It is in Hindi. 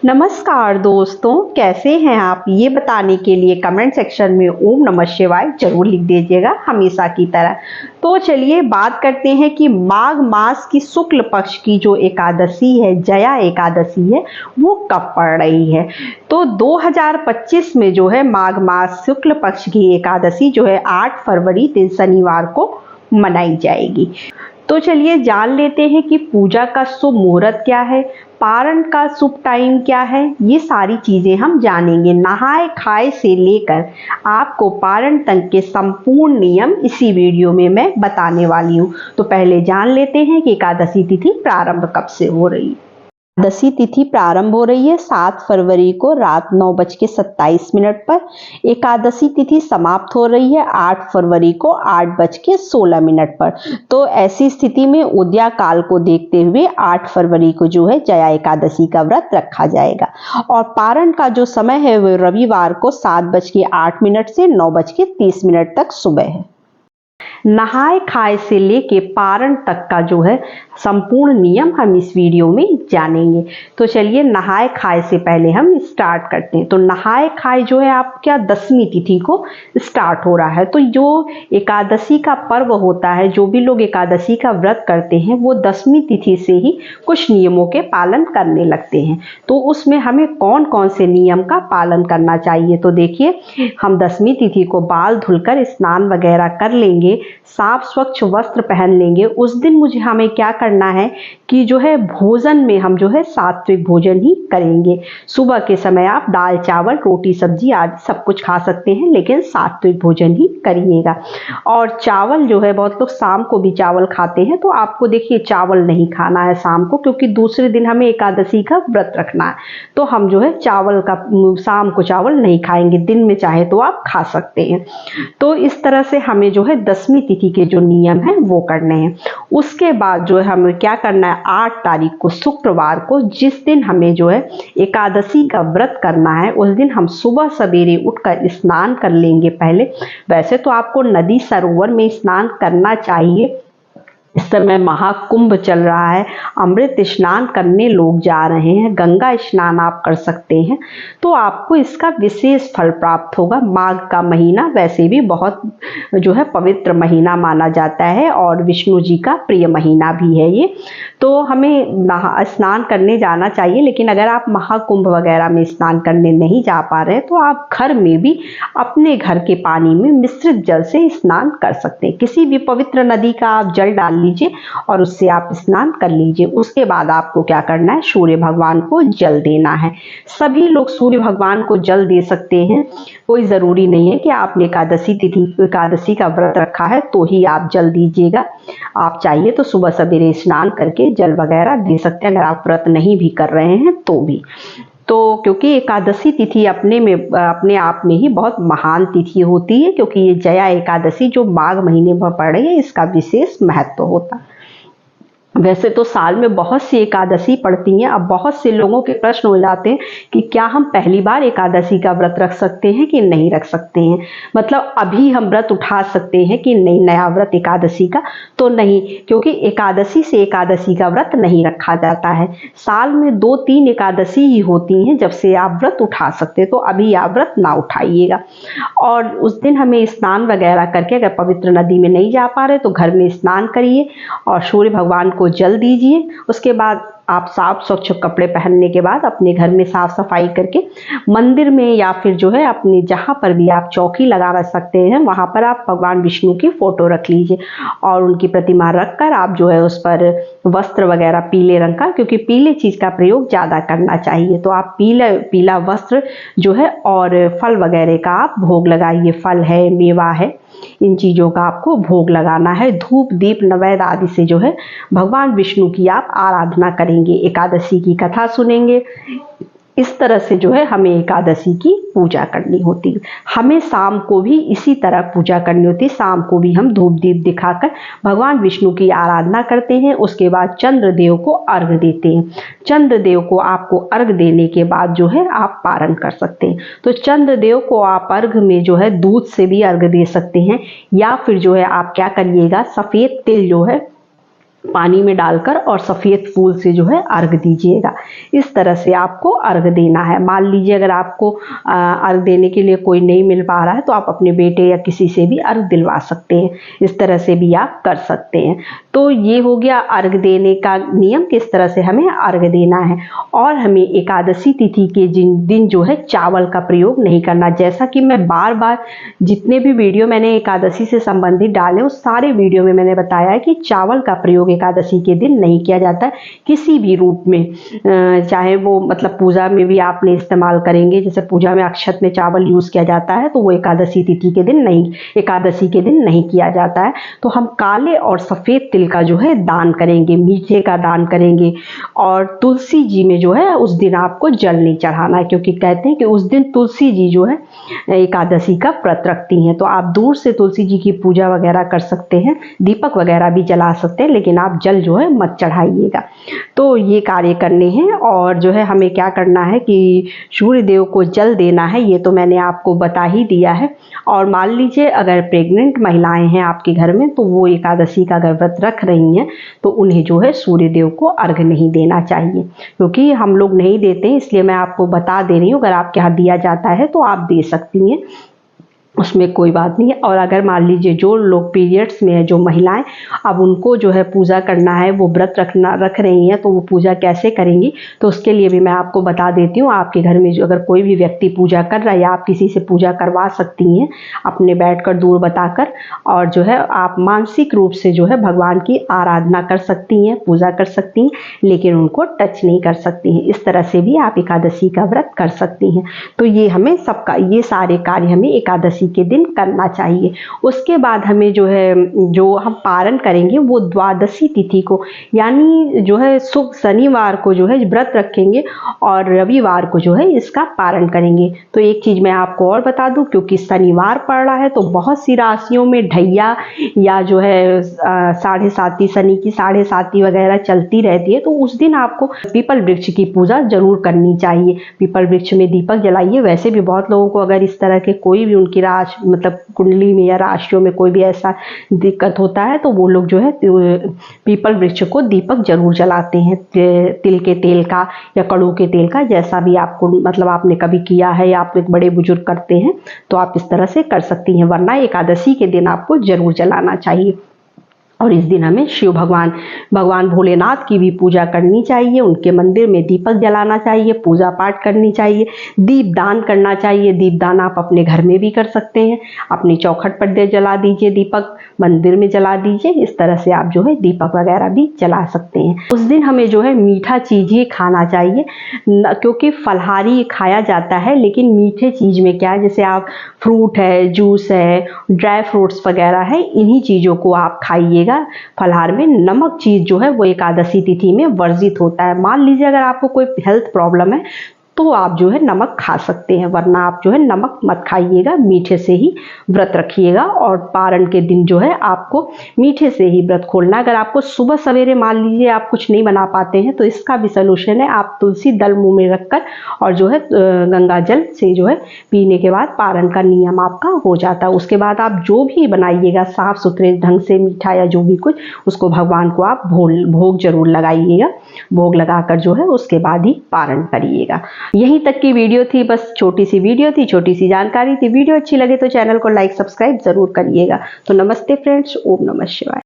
नमस्कार दोस्तों, कैसे हैं आप? ये बताने के लिए कमेंट सेक्शन में ओम नमः शिवाय जरूर लिख दीजिएगा, हमेशा की तरह। तो चलिए बात करते हैं कि माघ मास की शुक्ल पक्ष की जो एकादशी है, जया एकादशी है, वो कब पड़ रही है। तो 2025 में जो है माघ मास शुक्ल पक्ष की एकादशी जो है 8 फरवरी दिन शनिवार को मनाई जाएगी। तो चलिए जान लेते हैं कि पूजा का शुभ मुहूर्त क्या है, पारण का शुभ टाइम क्या है। ये सारी चीजें हम जानेंगे। नहाए खाए से लेकर आपको पारण तक के संपूर्ण नियम इसी वीडियो में मैं बताने वाली हूँ। तो पहले जान लेते हैं कि एकादशी तिथि प्रारंभ कब से हो रही है। एकादशी तिथि प्रारंभ हो रही है 7 फरवरी को रात 9:27 पर। एकादशी तिथि समाप्त हो रही है 8 फरवरी को 8:16 पर। तो ऐसी स्थिति में उदया काल को देखते हुए 8 फरवरी को जो है जया एकादशी का व्रत रखा जाएगा। और पारण का जो समय है वो रविवार को 7:08 से 9:30 तक सुबह है। नहाए खाए से लेके पारण तक का जो है संपूर्ण नियम हम इस वीडियो में जानेंगे। तो चलिए नहाए खाए से पहले हम स्टार्ट करते हैं। तो नहाए खाए जो है आपका 10वीं तिथि को स्टार्ट हो रहा है। तो जो एकादशी का पर्व होता है, जो भी लोग एकादशी का व्रत करते हैं वो 10वीं तिथि से ही कुछ नियमों के पालन करने लगते हैं। तो उसमें हमें कौन कौन से नियम का पालन करना चाहिए। तो देखिए, हम 10वीं तिथि को बाल धुलकर स्नान वगैरह कर लेंगे, साफ स्वच्छ वस्त्र पहन लेंगे। उस दिन हमें क्या करना है कि जो है भोजन में हम जो है सात्विक भोजन ही करेंगे। सुबह के समय आप दाल चावल रोटी सब्जी आदि सब कुछ खा सकते हैं, लेकिन सात्विक भोजन ही करिएगा। और चावल जो है, बहुत लोग शाम को भी चावल खाते हैं, तो आपको देखिए चावल नहीं खाना है शाम को, क्योंकि दूसरे दिन हमें एकादशी का व्रत रखना है। तो हम जो है चावल का शाम को चावल नहीं खाएंगे, दिन में चाहे तो आप खा सकते हैं। तो इस तरह से हमें जो है 10वीं तिथि के जो नियम है वो करने हैं। उसके बाद जो है हमें क्या करना है, 8 तारीख को शुक्रवार को, जिस दिन हमें जो है एकादशी का व्रत करना है, उस दिन हम सुबह सवेरे उठकर स्नान कर लेंगे। पहले वैसे तो आपको नदी सरोवर में स्नान करना चाहिए। इस समय महाकुंभ चल रहा है, अमृत स्नान करने लोग जा रहे हैं, गंगा स्नान आप कर सकते हैं। तो आपको इसका विशेष फल प्राप्त होगा। माघ का महीना वैसे भी बहुत जो है पवित्र महीना माना जाता है और विष्णु जी का प्रिय महीना भी है ये। तो हमें स्नान करने जाना चाहिए। लेकिन अगर आप महाकुंभ वगैरह में स्नान करने नहीं जा पा रहे हैं तो आप घर में भी अपने घर के पानी में मिश्रित जल से स्नान कर सकते हैं। किसी भी पवित्र नदी का आप जल डाल लीजिए और उससे आप स्नान कर लीजिए। उसके बाद आपको क्या करना है, सूर्य भगवान को जल देना है। सभी लोग सूर्य भगवान को जल दे सकते हैं, कोई जरूरी नहीं है कि आपने एकादशी का व्रत रखा है तो ही आप जल दीजिएगा। आप चाहिए तो सुबह सवेरे स्नान करके जल वगैरह दे सकते हैं, अगर आप व्रत नहीं भी कर रहे हैं तो भी। तो क्योंकि एकादशी तिथि अपने आप में ही बहुत महान तिथि होती है, क्योंकि ये जया एकादशी जो माघ महीने में पड़ रही है, इसका विशेष महत्व होता है। वैसे तो साल में बहुत सी एकादशी पड़ती हैं। अब बहुत से लोगों के प्रश्न हो जाते हैं कि क्या हम पहली बार एकादशी का व्रत रख सकते हैं कि नहीं रख सकते हैं, मतलब अभी हम व्रत उठा सकते हैं कि नहीं, नया व्रत एकादशी का। तो नहीं, क्योंकि एकादशी से एकादशी का व्रत नहीं रखा जाता है। साल में 2-3 एकादशी ही होती हैं जब से आप व्रत उठा सकते हैं। तो अभी आप व्रत ना उठाइएगा। और उस दिन हमें स्नान वगैरह करके, अगर पवित्र नदी में नहीं जा पा रहे तो घर में स्नान करिए और सूर्य भगवान को जल दीजिए। उसके बाद आप साफ स्वच्छ कपड़े पहनने के बाद अपने घर में साफ सफाई करके मंदिर में या फिर जो है अपने जहाँ पर भी आप चौकी लगा सकते हैं वहाँ पर आप भगवान विष्णु की फोटो रख लीजिए और उनकी प्रतिमा रखकर आप जो है उस पर वस्त्र वगैरह पीले रंग का, क्योंकि पीले चीज का प्रयोग ज्यादा करना चाहिए, तो आप पीला वस्त्र जो है और फल वगैरह का आप भोग लगाइए। फल है, मेवा है, इन चीजों का आपको भोग लगाना है। धूप दीप नैवेद्य आदि से जो है भगवान विष्णु की आप आराधना करेंगे, एकादशी की कथा सुनेंगे। इस तरह से जो है हमें एकादशी की पूजा करनी होती है। हमें शाम को भी इसी तरह पूजा करनी होती है। शाम को भी हम धूप दीप दिखाकर भगवान विष्णु की आराधना करते हैं। उसके बाद चंद्रदेव को अर्घ देते हैं। चंद्रदेव को आपको अर्घ देने के बाद जो है आप पारण कर सकते हैं। तो चंद्रदेव को आप अर्घ में जो है दूध से भी अर्घ दे सकते हैं, या फिर जो है आप क्या करिएगा, सफेद तिल जो है पानी में डालकर और सफ़ेद फूल से जो है अर्घ दीजिएगा। इस तरह से आपको अर्घ देना है। मान लीजिए अगर आपको अर्घ देने के लिए कोई नहीं मिल पा रहा है तो आप अपने बेटे या किसी से भी अर्घ दिलवा सकते हैं। इस तरह से भी आप कर सकते हैं। तो ये हो गया अर्घ देने का नियम, किस तरह से हमें अर्घ देना है। और हमें एकादशी तिथि के दिन जो है चावल का प्रयोग नहीं करना। जैसा कि मैं बार बार जितने भी वीडियो मैंने एकादशी से संबंधित डाले उस सारे वीडियो में मैंने बताया है कि चावल का प्रयोग एकादशी के दिन नहीं किया जाता है किसी भी रूप में। चाहे वो मतलब पूजा में भी आपने इस्तेमाल करेंगे, जैसे पूजा में अक्षत में चावल यूज़ किया जाता है तो वो एकादशी तिथि के दिन नहीं, एकादशी के दिन नहीं किया जाता है। तो हम काले और सफ़ेद तिल का जो है दान करेंगे, मीठे का दान करेंगे। और तुलसी जी में जो है उस दिन आपको जल नहीं चढ़ाना है, क्योंकि कहते हैं कि उस दिन तुलसी जी जो है एकादशी का व्रत रखती हैं। तो आप दूर से तुलसी जी की पूजा वगैरह कर सकते हैं, दीपक वगैरह भी जला सकते हैं, लेकिन आप जल जो है मत चढ़ाइएगा। तो ये कार्य करने हैं। और जो है हमें क्या करना है कि सूर्य देव को जल देना है, ये तो मैंने आपको बता ही दिया है। और मान लीजिए अगर प्रेग्नेंट महिलाएं हैं आपके घर में तो वो एकादशी का अगर व्रत रख रही हैं तो उन्हें जो है सूर्य देव को अर्घ नहीं देना चाहिए, क्योंकि हम लोग नहीं देते हैं, इसलिए मैं आपको बता दे रही हूँ। अगर आपके यहाँ दिया जाता है तो आप दे सकती हैं, उसमें कोई बात नहीं है। और अगर मान लीजिए जो लोग पीरियड्स में है, जो महिलाएं, अब उनको जो है पूजा करना है, वो व्रत रख रही हैं, तो वो पूजा कैसे करेंगी तो उसके लिए भी मैं आपको बता देती हूँ। आपके घर में जो अगर कोई भी व्यक्ति पूजा कर रहा है या आप किसी से पूजा करवा सकती हैं अपने बैठकर दूर बताकर। और जो है आप मानसिक रूप से जो है भगवान की आराधना कर सकती हैं, पूजा कर सकती हैं, लेकिन उनको टच नहीं कर सकती हैं। इस तरह से भी आप एकादशी का व्रत कर सकती हैं। तो ये हमें सबका, ये सारे कार्य हमें एकादशी के दिन करना चाहिए। उसके बाद हमें जो है, जो हम पारण करेंगे वो द्वादशी तिथि को, यानी जो है शुभ शनिवार को जो है व्रत रखेंगे और रविवार को जो है इसका पारण करेंगे। तो एक चीज़ मैं आपको और बता दूं, क्योंकि शनिवार पड़ रहा है तो बहुत सी राशियों में ढैया या जो है साढ़े साती, शनि की साढ़े साती वगैरह चलती रहती है। तो उस दिन आपको पीपल वृक्ष की पूजा जरूर करनी चाहिए। पीपल वृक्ष में दीपक जलाइए। वैसे भी बहुत लोगों को अगर इस तरह के कोई भी उनकी मतलब कुंडली में या राशियों में कोई भी ऐसा दिक्कत होता है तो वो लोग जो है पीपल वृक्ष को दीपक जरूर जलाते हैं, तिल के तेल का या कड़ू के तेल का, जैसा भी आपको मतलब आपने कभी किया है या आप एक बड़े बुजुर्ग करते हैं तो आप इस तरह से कर सकती हैं। वरना एकादशी के दिन आपको जरूर जलाना चाहिए। और इस दिन हमें शिव भगवान भोलेनाथ की भी पूजा करनी चाहिए। उनके मंदिर में दीपक जलाना चाहिए, पूजा पाठ करनी चाहिए, दीपदान करना चाहिए। दीपदान आप अपने घर में भी कर सकते हैं, अपनी चौखट पर जला दीजिए दीपक, मंदिर में जला दीजिए। इस तरह से आप जो है दीपक वगैरह भी जला सकते हैं। उस दिन हमें जो है मीठा चीज़ ही खाना चाहिए, क्योंकि फलहारी खाया जाता है, लेकिन मीठे चीज़ में क्या है, जैसे आप फ्रूट है, जूस है, ड्राई फ्रूट्स वगैरह है, इन्हीं चीज़ों को आप खाइएगा। फलहार में नमक चीज जो है वो एकादशी तिथि में वर्जित होता है। मान लीजिए अगर आपको कोई हेल्थ प्रॉब्लम है तो आप जो है नमक खा सकते हैं, वरना आप जो है नमक मत खाइएगा, मीठे से ही व्रत रखिएगा। और पारण के दिन जो है आपको मीठे से ही व्रत खोलना। अगर आपको सुबह सवेरे मान लीजिए आप कुछ नहीं बना पाते हैं तो इसका भी सलूशन है, आप तुलसी दल मुंह में रखकर और जो है गंगा जल से जो है पीने के बाद पारण का नियम आपका हो जाता है। उसके बाद आप जो भी बनाइएगा साफ सुथरे ढंग से मीठा या जो भी कुछ, उसको भगवान को आप भोग जरूर लगाइएगा। भोग लगाकर जो है उसके बाद ही पारण करिएगा। यहीं तक की वीडियो थी, बस छोटी सी वीडियो थी, छोटी सी जानकारी थी। वीडियो अच्छी लगे तो चैनल को लाइक सब्सक्राइब जरूर करिएगा। तो नमस्ते फ्रेंड्स, ओम नमः शिवाय।